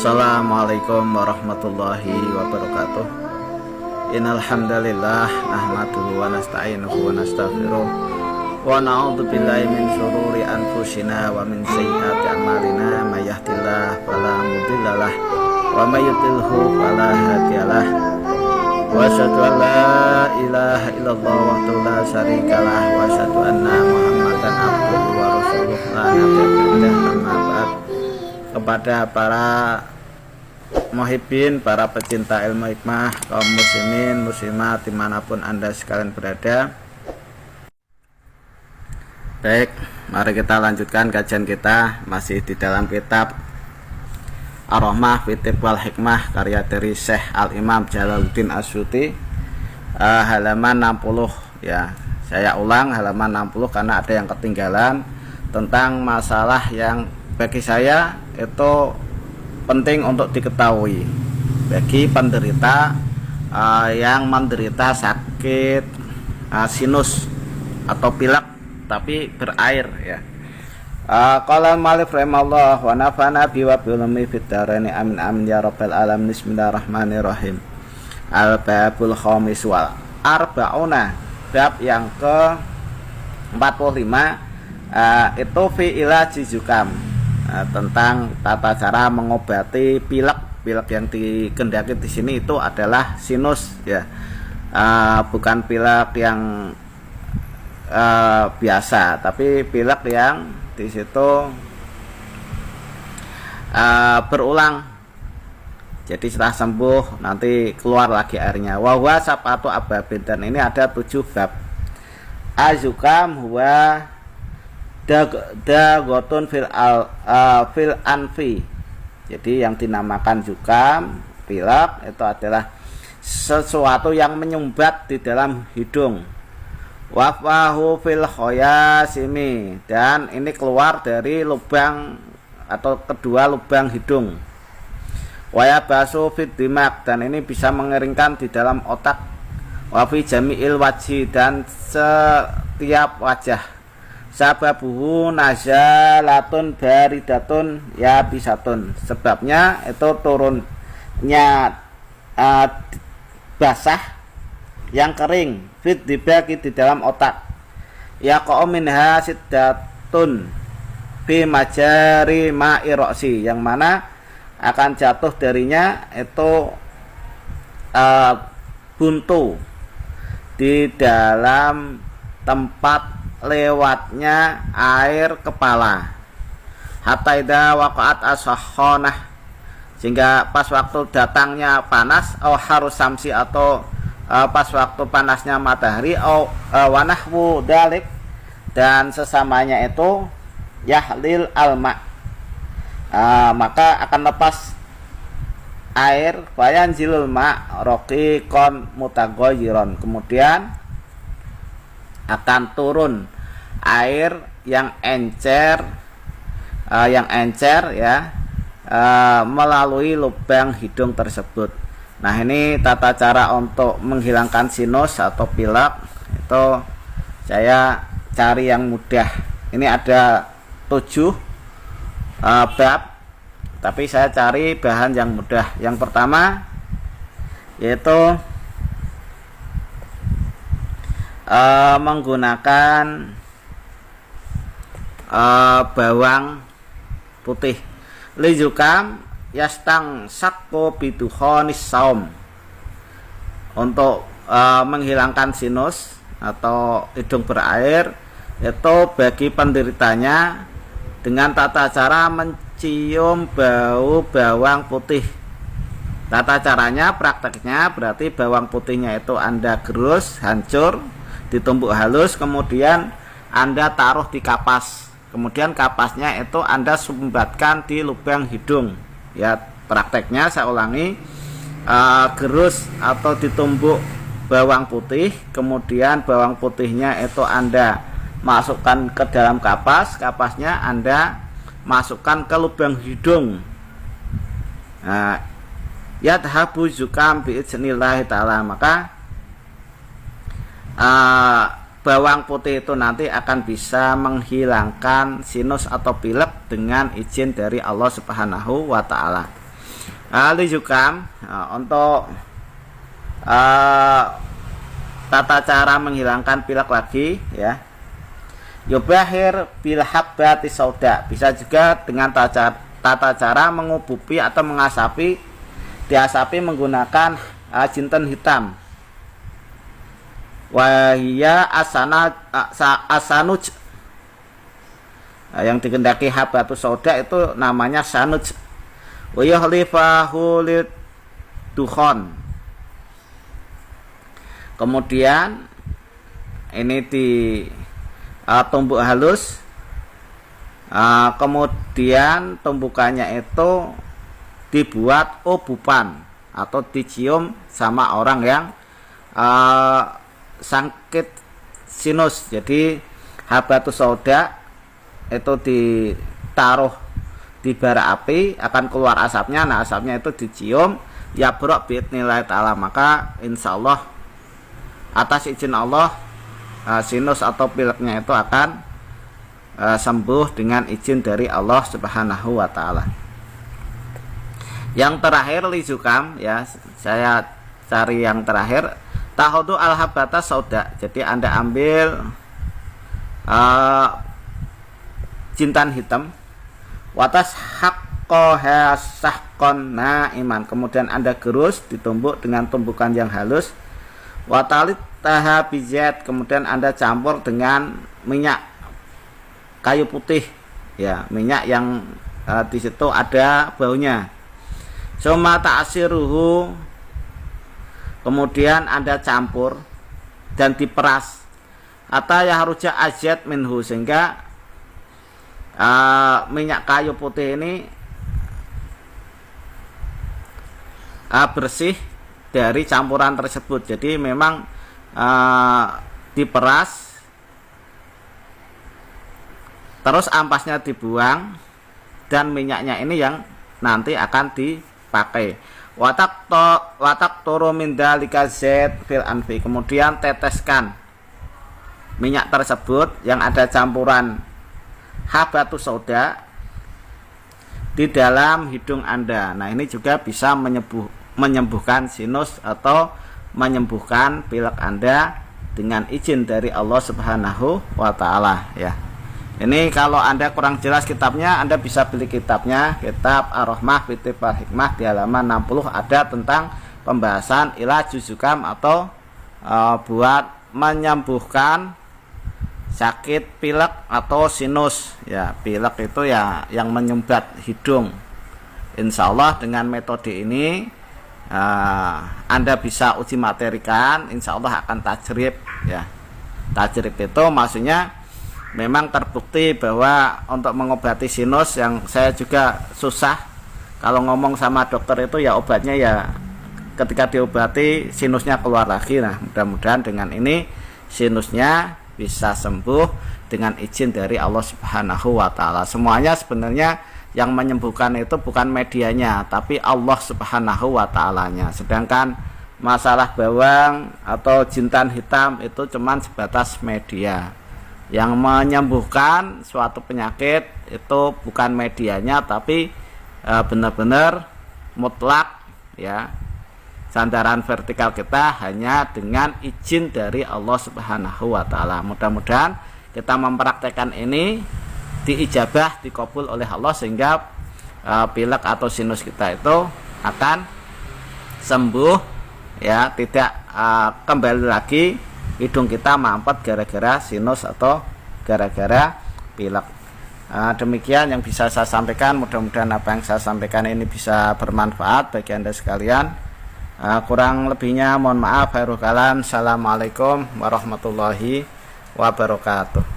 Assalamualaikum warahmatullahi wabarakatuh. Innal hamdalillah nahmaduhu wa nasta'inuhu wa nastaghfiruh wa na'udzu billahi min syururi anfusina wa min sayyiati a'malina may yahdihillahu fala mudhillalah wa may yudhlilhu fala hadiyalah. Wa asyhadu an la ilaha illallah wahdahu la syarikalah wa asyhadu anna Muhammadan abduhu wa rasuluh la nabiyya amma ba'd. Kepada para muhibbin, para pecinta ilmu hikmah, kaum muslimin, muslimat dimanapun Anda sekalian berada. Baik, mari kita lanjutkan kajian kita masih di dalam kitab Ar-Rahmah fi Tibb wal Hikmah karya dari Syekh Al-Imam Jalaluddin Asyuti, halaman 60 ya. Saya ulang halaman 60 karena ada yang ketinggalan tentang masalah yang bagi saya itu penting untuk diketahui bagi penderita yang menderita sakit sinus atau pilek tapi berair ya. Qala al-mu'allif rahimahullah wa nafa'ana bi wa bil ulumi fid dharain amin amin ya rabbal alamin. Bismillahirrahmanirrahim. Al-babul khamis wal arba'una, bab yang ke 45 itu fi ilaji zukam, tentang tata cara mengobati pilek. Pilek yang dikendaki di sini itu adalah sinus ya, bukan pilek yang biasa, tapi pilek yang di situ berulang. Jadi setelah sembuh nanti keluar lagi airnya. Wa huwa sab'atu ababin, dan ini ada 7 bab. Azukam huwa dagotun fil anfi. Jadi yang dinamakan zukam, pilek, itu adalah sesuatu yang menyumbat di dalam hidung. Wafahu fil khoyasimi, dan ini keluar dari lubang atau kedua lubang hidung. Wayabasu fit dimak, dan ini bisa mengeringkan di dalam otak. Wafi jami'il wajhi, dan setiap wajah. Sababuhu nazalatun baridatun yabisatun, sebabnya itu turunnya basah yang kering, fit dibagi di dalam otak. Ya qauminha siddatun fi majari ma'i roksi, yang mana akan jatuh darinya itu buntu di dalam tempat lewatnya air kepala. Hatta idza waqa'at as-sakhonah, sehingga pas waktu datangnya panas, au harus samsi, atau pas waktu panasnya matahari, au wanahwu dalik, dan sesamanya itu, yahlil alma, maka akan lepas air, fayanzilul ma raqiqan mutaghayyiran, kemudian akan turun air yang encer ya, melalui lubang hidung tersebut. Nah, ini tata cara untuk menghilangkan sinus atau pilek itu saya cari yang mudah. Ini ada 7 bab, tapi saya cari bahan yang mudah. Yang pertama yaitu menggunakan bawang putih. Lizukam yastang sakko bidukhonis saum, untuk menghilangkan sinus atau hidung berair itu bagi penderitanya dengan tata cara mencium bau bawang putih. Tata caranya, prakteknya berarti bawang putihnya itu Anda gerus, hancur, ditumbuk halus, kemudian Anda taruh di kapas, kemudian kapasnya itu Anda sumbatkan di lubang hidung ya. Prakteknya saya ulangi, gerus atau ditumbuk bawang putih, kemudian bawang putihnya itu Anda masukkan ke dalam kapas, kapasnya Anda masukkan ke lubang hidung. Nah, yadhabu zukam bi'idznillahi ta'ala, maka bawang putih itu nanti akan bisa menghilangkan sinus atau pilek dengan izin dari Allah Subhanahu wa ta'ala. Lijukam untuk tata cara menghilangkan pilek lagi ya. Yubahir bil habbati sauda, bisa juga dengan tata cara mengubupi atau diasapi menggunakan jinten hitam. Wahia asanuj, yang dikendaki habbatu sauda itu namanya sanuj. Wa yuhlifahu lidukhon. Kemudian ini tumbuk halus, kemudian tumbukannya itu dibuat ubupan atau dicium sama orang yang sakit sinus. Jadi habatus sauda itu ditaruh di bara api, akan keluar asapnya. Nah, asapnya itu dicium, ya brok biidznillah ta'ala, maka insyaallah atas izin Allah sinus atau pileknya itu akan sembuh dengan izin dari Allah Subhanahu wa taala. Yang terakhir lijukam ya, saya cari yang terakhir, tahudu al-habbata sauda. Jadi Anda ambil jintan hitam, watas haqqaha sahqon naiman, kemudian Anda gerus, ditumbuk dengan tumbukan yang halus, watalit taha bizat, kemudian Anda campur dengan minyak kayu putih ya, minyak yang di situ ada baunya. Suma ta'asiruhu, kemudian Anda campur dan diperas atau yahruja azat minhu, sehingga minyak kayu putih ini bersih dari campuran tersebut. Jadi memang diperas, terus ampasnya dibuang, dan minyaknya ini yang nanti akan dipakai. Watak turu min dzalika zait fil anfi, kemudian teteskan minyak tersebut yang ada campuran habatus sauda di dalam hidung Anda. Nah, ini juga bisa menyembuhkan sinus atau menyembuhkan pilek Anda dengan izin dari Allah Subhanahu wa taala ya. Ini kalau Anda kurang jelas kitabnya, Anda bisa beli kitabnya, kitab Ar-Rahmah fi Tibbal Hikmah, di halaman 60 ada tentang pembahasan ilajuz zukam atau buat menyembuhkan sakit pilek atau sinus ya. Pilek itu ya yang menyumbat hidung. Insya Allah dengan metode ini Anda bisa uji materikan, insya Allah akan tajrib ya. Tajrib itu maksudnya memang terbukti bahwa untuk mengobati sinus, yang saya juga susah kalau ngomong sama dokter itu ya obatnya ya ketika diobati sinusnya keluar lagi. Nah, mudah-mudahan dengan ini sinusnya bisa sembuh dengan izin dari Allah Subhanahu wa taala. Semuanya sebenarnya yang menyembuhkan itu bukan medianya, tapi Allah Subhanahu wa ta'alanya. Sedangkan masalah bawang atau jintan hitam itu cuman sebatas media. Yang menyembuhkan suatu penyakit itu bukan medianya, tapi benar-benar mutlak ya. Sandaran vertikal kita hanya dengan izin dari Allah Subhanahu wa taala. Mudah-mudahan kita mempraktekkan ini diijabah, dikabul oleh Allah, sehingga pilek atau sinus kita itu akan sembuh ya, tidak kembali lagi hidung kita mampet gara-gara sinus atau gara-gara pilek. Demikian yang bisa saya sampaikan. Mudah-mudahan apa yang saya sampaikan ini bisa bermanfaat bagi Anda sekalian. Kurang lebihnya mohon maaf. Khairul kalam. Assalamualaikum warahmatullahi wabarakatuh.